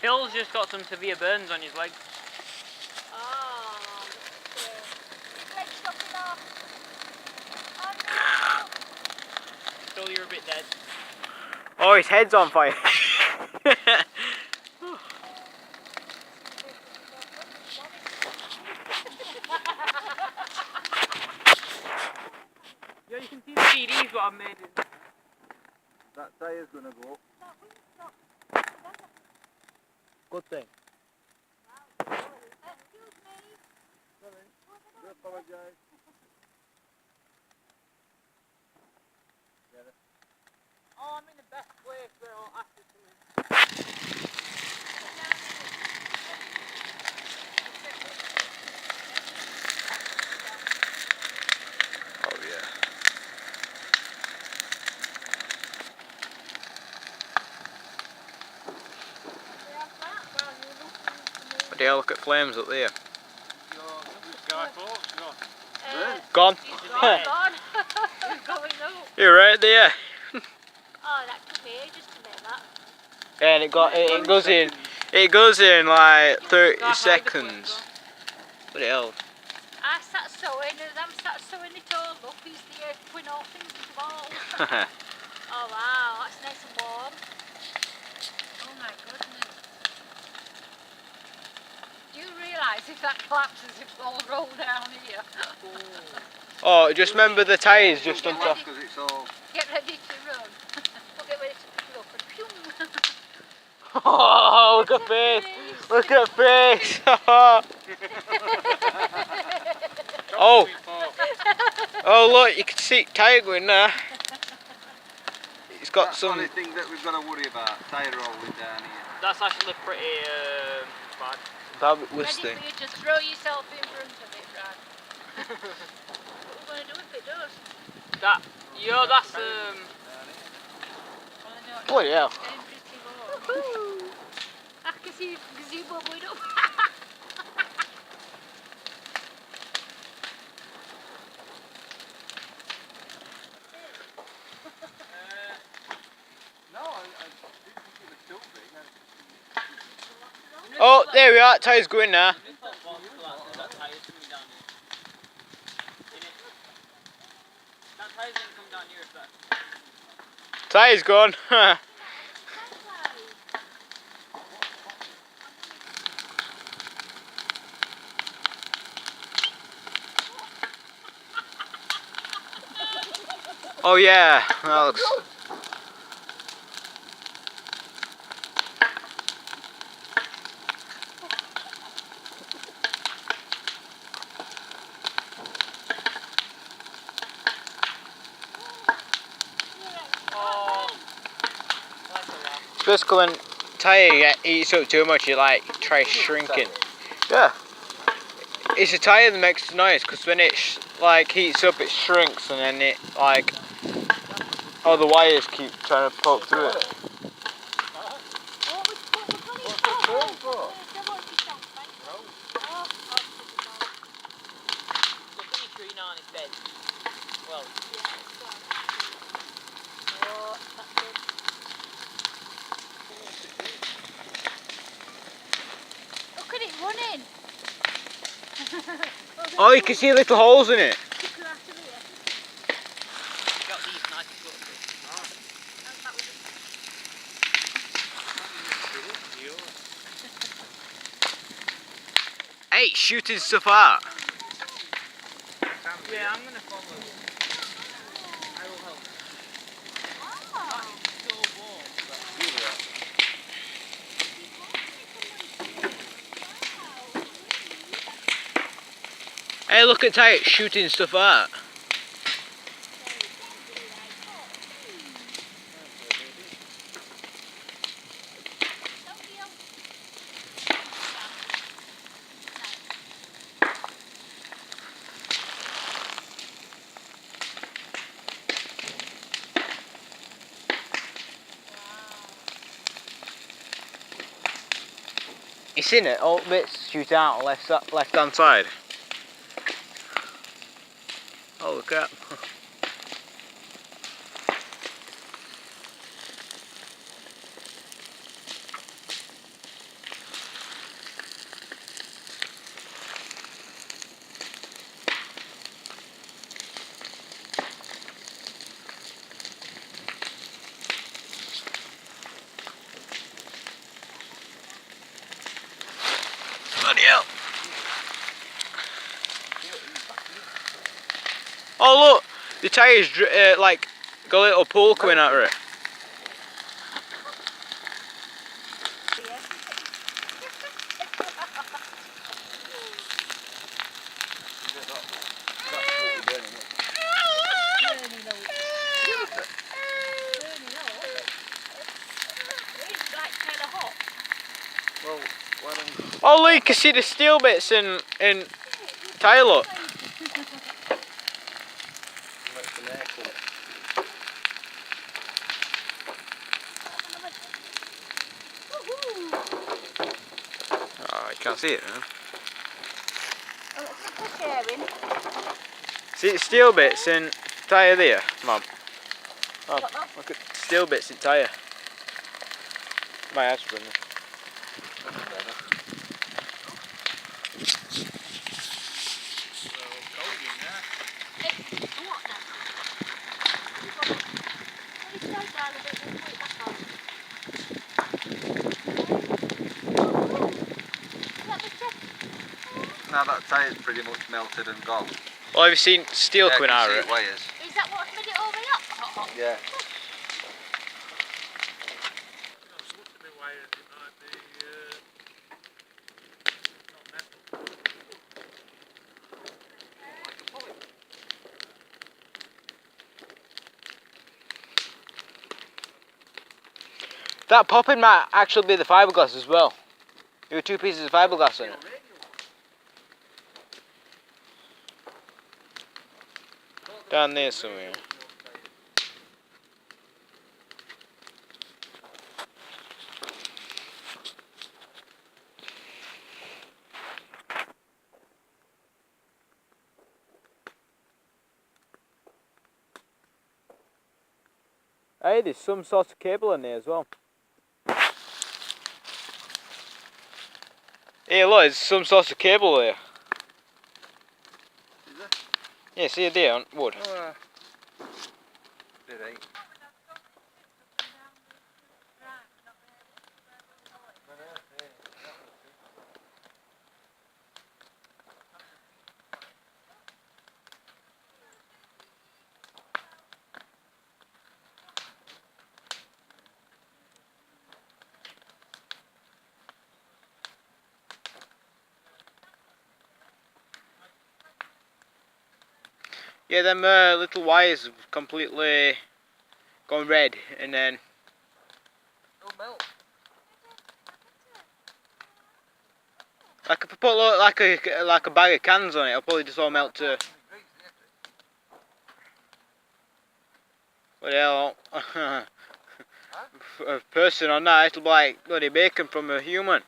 Phil's just got some severe burns on his legs. Oh, his leg's dropping off. Oh no! Phil, you're a bit dead. Oh, his head's on fire. Yeah, you can see the CDs what I've made. That tire's gonna go. Good thing. Excuse me. Sorry, I apologise. Oh, I'm in the best place where I'll ask you to live. Oh yeah. But yeah, look at flames up there. Gone. He's gone. He's going out. You're right there. Oh, that took me ages to make that. Yeah, and it goes in. It goes in like 30 seconds. What the hell? I sat sewing and I'm sat sewing it all up. He's there putting all things into balls. Oh wow, that's nice and warm. Oh my goodness. Do you realise if that collapses it will all roll down here? Oh, just remember the tyres just on top. Get ready to run. We'll get ready to pick it up and pew. Oh, look at face! Look at face! Oh! Oh look, you can see tyre going there. It's got That's some. the only thing that we've got to worry about, tyre rolling down here. That's actually pretty bad. That Ready was for you to throw yourself in front of it, Brad. What are we going to do if it does? That, yo, that's Bloody hell. I can see the gazebo going up. No, I didn't think it was too big. Oh, there we are. Tyre's going now. Tyre's gone. Oh yeah, that looks. Basically, when tyre eats up too much, it like tries shrinking. Yeah. It's a tyre that makes noise because when it like heats up, it shrinks and then it like all the wires keep trying to poke through it. well, look at it running. Oh, you can see little holes in it. got these nice Hey, shooting stuff out. Yeah, I'm gonna follow. I will help. That is so warm. Hey, look at Ty shooting stuff out. You seen it? All bits shoot out on left hand side. Oh, look at. Bloody hell! Oh look! The tyre's like got a little pool coming out of it. Well, why don't you Oh look, you can see the steel bits in tyre, look. make some air come? Oh, you can't see it, man. Oh, it's for sharing. See the steel bits in tyre there, Mum? Oh, What, love? look at the steel bits in tyre. My husband. What then? Put it down a bit and put it back on. Is that the tip? Now that tyre's pretty much melted and gone. Well, have you seen steel Yeah, coming I out can of see it? wires. Is that what's made it all the way up? Hot. Yeah. That popping might actually be the fiberglass as well. There were 2 pieces of fiberglass in it. Down there somewhere. Hey, there's some sort of cable in there as well. Hey, look, there's some sort of cable there. Is there? Yeah, see it there on wood. Oh, it ain't. Yeah, them little wires have completely gone red, and then It'll melt. like if I put like a bag of cans on it, it'll probably just all melt to. What the hell? A person on that, it'll be like bloody bacon from a human.